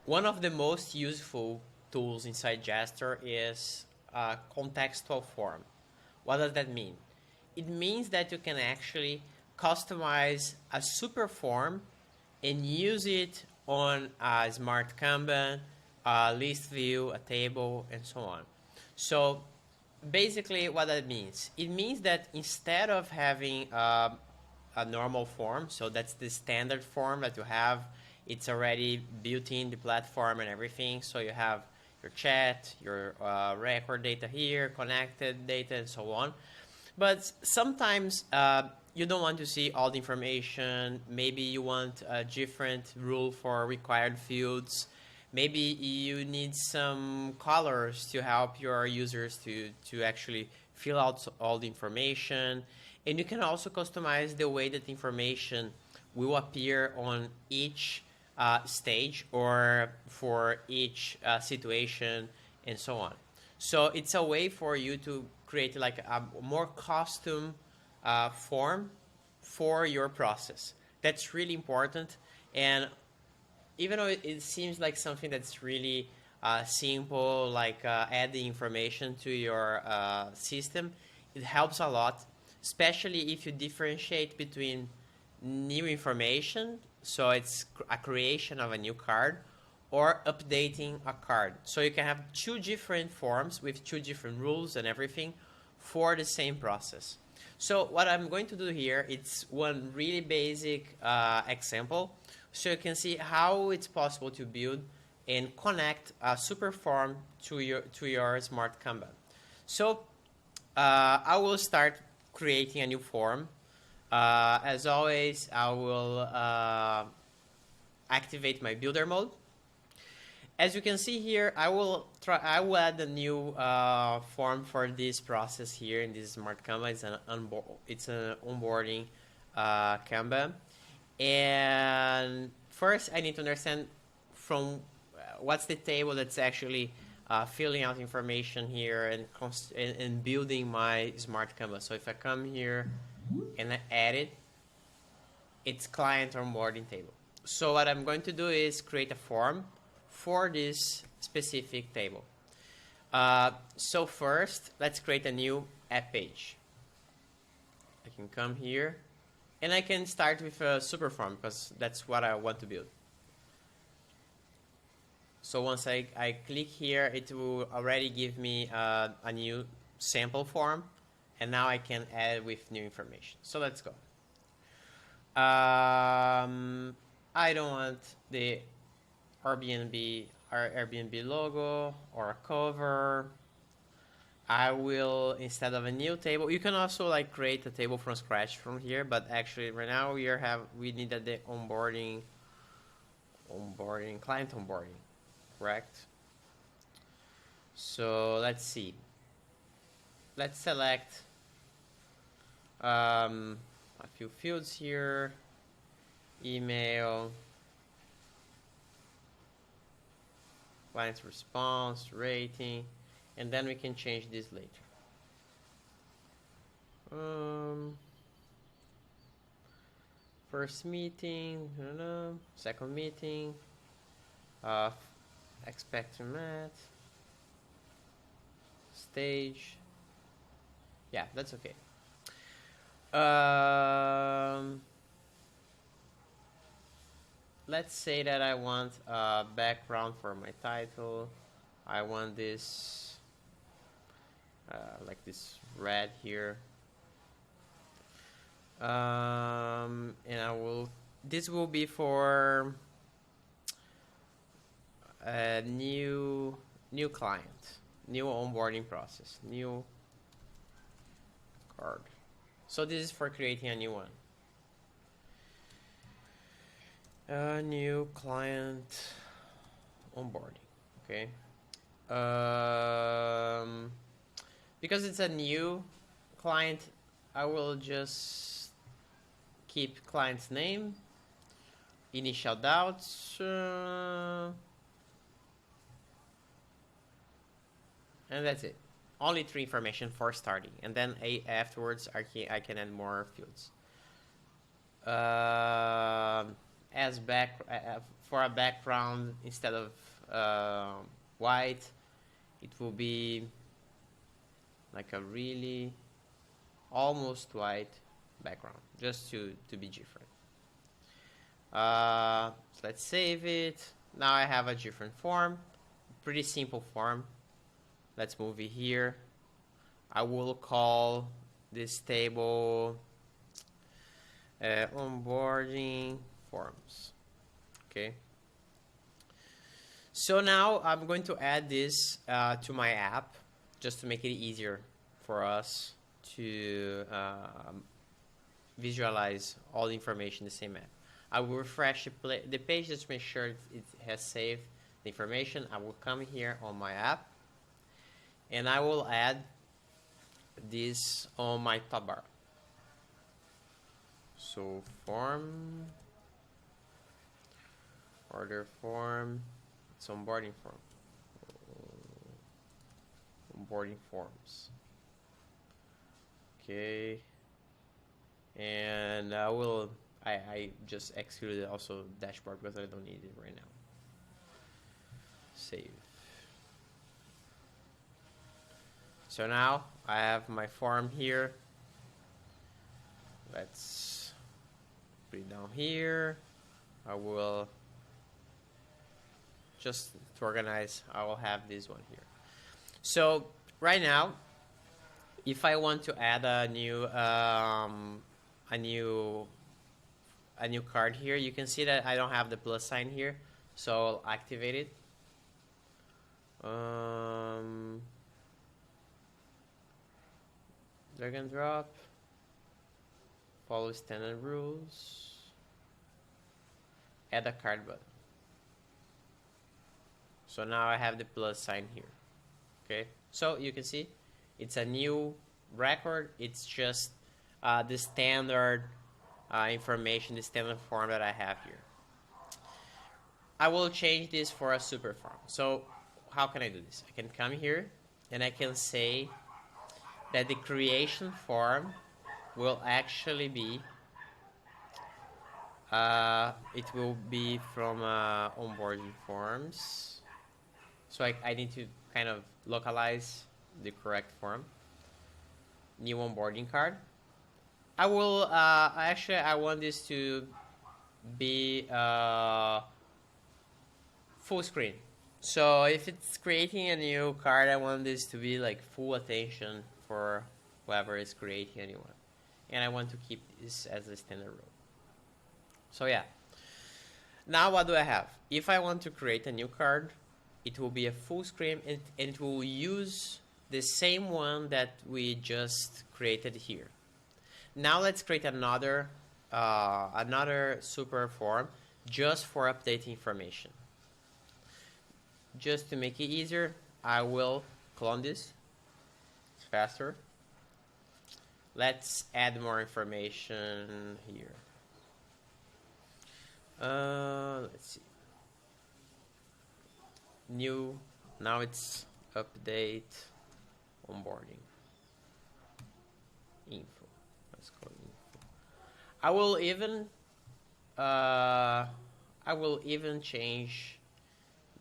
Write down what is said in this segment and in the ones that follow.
One of the most useful tools inside Jestor is a contextual form. What does that mean? It means that you can actually customize a super form and use it on a smart Kanban, a list view, a table, and so on. So basically what that means, it means that instead of having a normal form, so that's the standard form that you have, it's already built in the platform and everything, so you have your chat, your record data here, connected data, and so on. But sometimes you don't want to see all the information. Maybe you want a different rule for required fields. Maybe you need some colors to help your users to actually fill out all the information. And you can also customize the way that the information will appear on each stage or for each situation and so on. So it's a way for you to create like a more custom form for your process. That's really important. And even though it seems like something that's really simple, like adding information to your system, it helps a lot, especially if you differentiate between new information, so it's a creation of a new card, or updating a card. So you can have two different forms with two different rules and everything for the same process. So what I'm going to do here, it's one really basic example, so you can see how it's possible to build and connect a super form to your smart Kanban. So I will start creating a new form. As always, I will activate my builder mode. As you can see here, I will add a new form for this process here in this smart Kanban. It's an onboarding Kanban. And first, I need to understand from what's the table that's actually filling out information here and building my smart Kanban. So if I come here and I add it, it's client onboarding table. So what I'm going to do is create a form for this specific table. So first, let's create a new app page. I can come here, and I can start with a super form because that's what I want to build. So once I click here, it will already give me a new sample form, and now I can add with new information. So let's go. I don't want the Airbnb logo or a cover. I will, instead of a new table, you can also like create a table from scratch from here, but actually right now we needed the onboarding client onboarding, correct? So let's see. Let's select a few fields here, email, client response, rating, and then we can change this later. First meeting, second meeting, expect to meet, stage. Yeah, that's okay. Let's say that I want a background for my title. I want this like this red here. And this will be for a new client, new onboarding process, new card. So this is for creating a new one. A new client onboarding, okay. Because it's a new client, I will just keep client's name, initial doubts, and that's it. Only 3 information for starting, and then afterwards I can add more fields. for a background, instead of white, it will be like a really almost white background, just to be different. So let's save it. Now I have a different form, pretty simple form. Let's move it here. I will call this table onboarding forms. Okay. So now I'm going to add this to my app, just to make it easier for us to visualize all the information in the same app. I will refresh the page just to make sure it has saved the information. I will come here on my app, and I will add this on my top bar. So form, order form, it's onboarding form, onboarding forms. Okay, and I just excluded also dashboard because I don't need it right now. Save. So now I have my form here. Let's put it down here. I will just to organize, I will have this one here. So right now, if I want to add a new card here, you can see that I don't have the plus sign here, so I'll activate it. Drag and drop, follow standard rules, add a card button. So now I have the plus sign here. Okay, so you can see it's a new record. It's just the standard information, the standard form that I have here. I will change this for a super form. So how can I do this? I can come here and I can say that the creation form will actually be it will be from onboarding forms. So I need to kind of localize the correct form. New onboarding card. I will actually I want this to be full screen. So if it's creating a new card, I want this to be like full attention for whoever is creating a new one, and I want to keep this as a standard rule. So yeah. Now what do I have? If I want to create a new card, it will be a full screen, and it will use the same one that we just created here. Now let's create another super form just for updating information. Just to make it easier, I will clone this. It's faster. Let's add more information here. Let's see. New. Now it's update onboarding info. Let's call it info. I will even change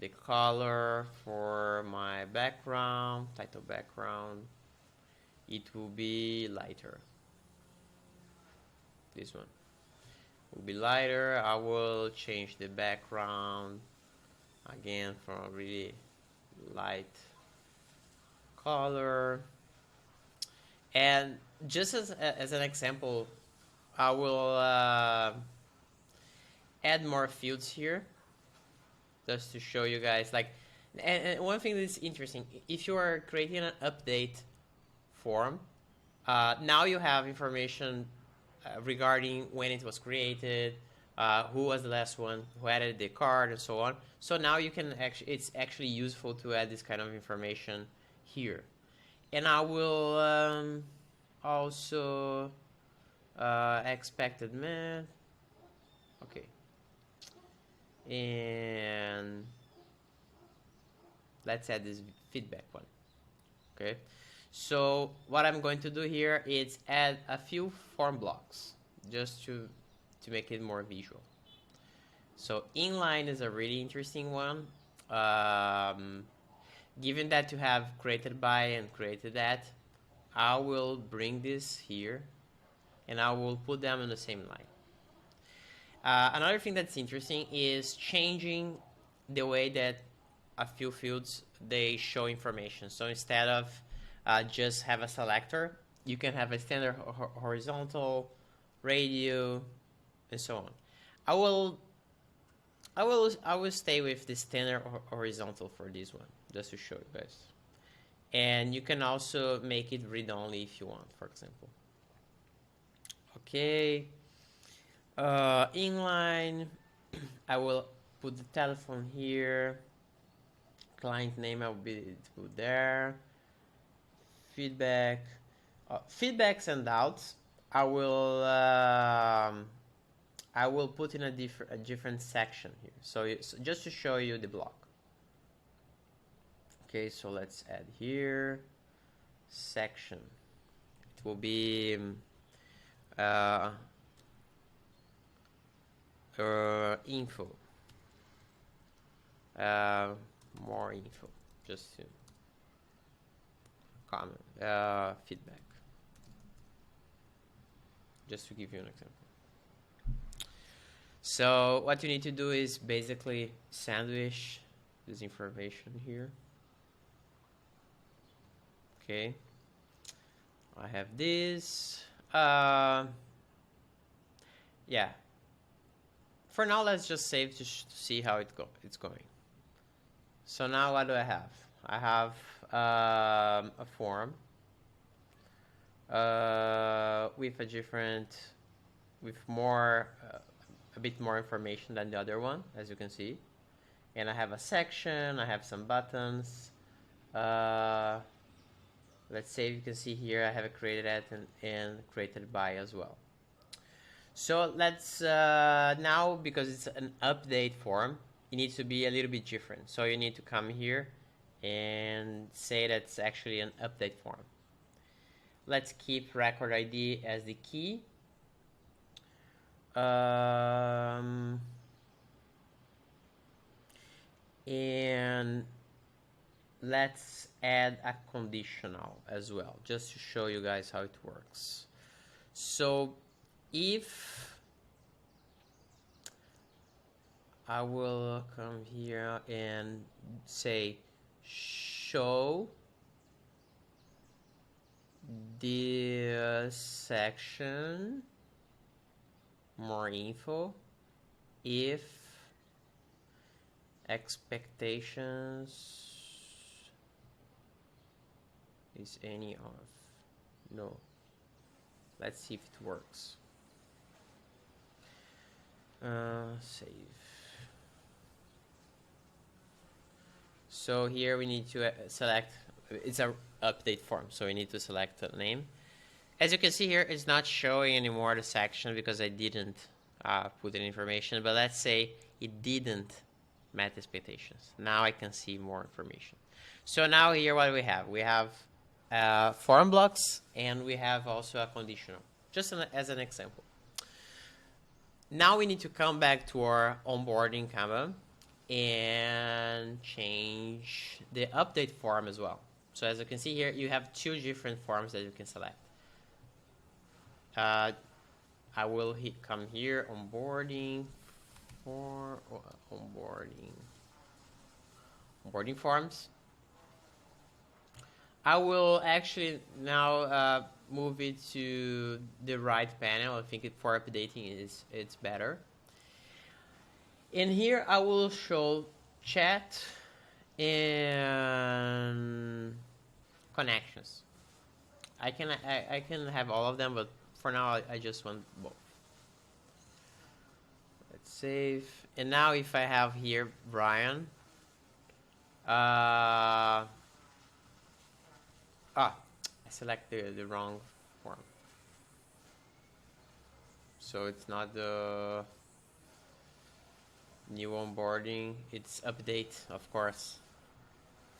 the color for my background, title background. It will be lighter. This one will be lighter. I will change the background again from a really light color. And just as an example, I will add more fields here just to show you guys. Like, and one thing that's interesting, if you are creating an update form, now you have information regarding when it was created, who was the last one, who added the card, and so on. So now you can actually, it's actually useful to add this kind of information here. And I will also expected man. Okay. And let's add this feedback one. Okay. So what I'm going to do here is add a few form blocks just to make it more visual. So inline is a really interesting one. Given that you have created by and created at, I will bring this here and I will put them in the same line. Another thing that's interesting is changing the way that a few fields they show information. So instead of just have a selector, you can have a standard horizontal, radio, and so on. I will stay with the standard horizontal for this one, just to show you guys. And you can also make it read only if you want, for example. Okay. Inline, I will put the telephone here. Client name I will be put there. Feedback, feedbacks and doubts. I will put in a different section here. So just to show you the block. Okay, so let's add here section. It will be info. More info. Just to comment. Feedback. Just to give you an example. So what you need to do is basically sandwich this information here. Okay. I have this. Yeah. For now, let's just save to see how it's going. So now what do I have? I have a form with a bit more information than the other one, as you can see. And I have a section, I have some buttons. Let's say you can see here I have a created at and created by as well. So let's now, because it's an update form, it needs to be a little bit different. So you need to come here and say that's actually an update form. Let's keep record ID as the key. And let's add a conditional as well, just to show you guys how it works. So if I will come here and say show this section more info if expectations is any of no. Let's see if it works. Save. So here we need to select, it's a update form, so we need to select a name. As you can see here, it's not showing anymore the section because I didn't put any information, but let's say it didn't meet expectations. Now I can see more information. So now here what we have? We have form blocks and we have also a conditional, just as an example. Now we need to come back to our onboarding Canva and change the update form as well. So as you can see here, you have two different forms that you can select. I will come here, onboarding forms. I will actually now move it to the right panel. I think for updating it's better. And here I will show chat and connections. I can have all of them, but for now I just want both. Let's save. And now if I have here Brian, I select the wrong form. So it's not the new onboarding, it's update, of course,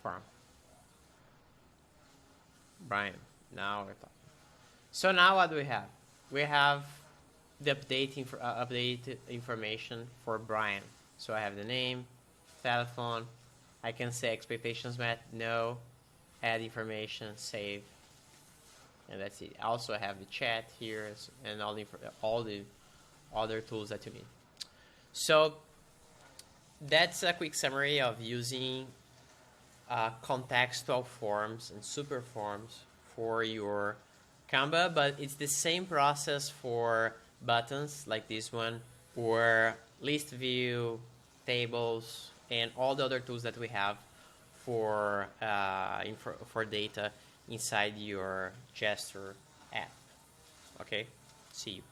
form. Brian, now we're talking. So now what do we have? We have the update information for Brian. So I have the name, telephone. I can say expectations met, no, add information, save, and that's it. I also have the chat here and all the other tools that you need. So that's a quick summary of using contextual forms and super forms for your Canva, but it's the same process for buttons like this one, or list view, tables, and all the other tools that we have for data inside your Jestor app. Okay, see you.